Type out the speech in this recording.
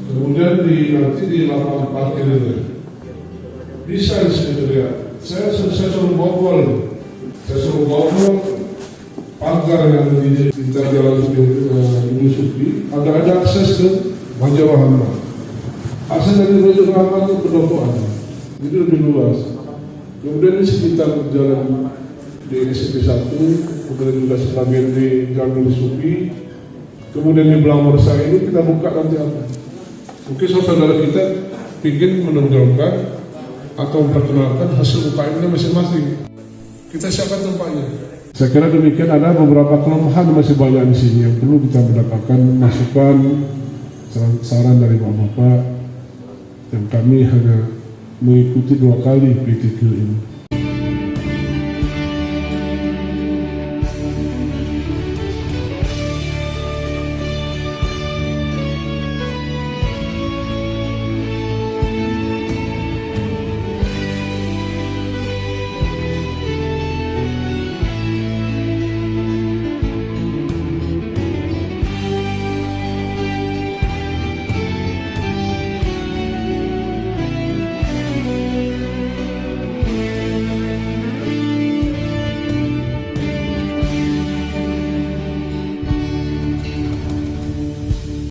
Kemudian nanti di lapangan parkir itu bisa di sekretariat. Saya suruh bobol, pagar yang di jalan Ibu Supi ada akses ke Raja Rahmat. Akses dari Raja Rahmat itu pendopoan, jadi lebih luas. Kemudian di sekitar jalan di SMP 1, kemudian juga sebagian di Jalan Ibu Supi, kemudian di Belang Morsa ini kita buka nanti apa? Mungkin saudara kita ingin menunjukkan atau memperkenalkan hasil UKM-nya masing-masing. Kita siapkan tempatnya. Saya kira demikian, ada beberapa kelemahan masih banyak di sini yang perlu kita mendapatkan masukan, saran dari Bapak-Bapak, yang kami hanya mengikuti 2 kali PTQ ini.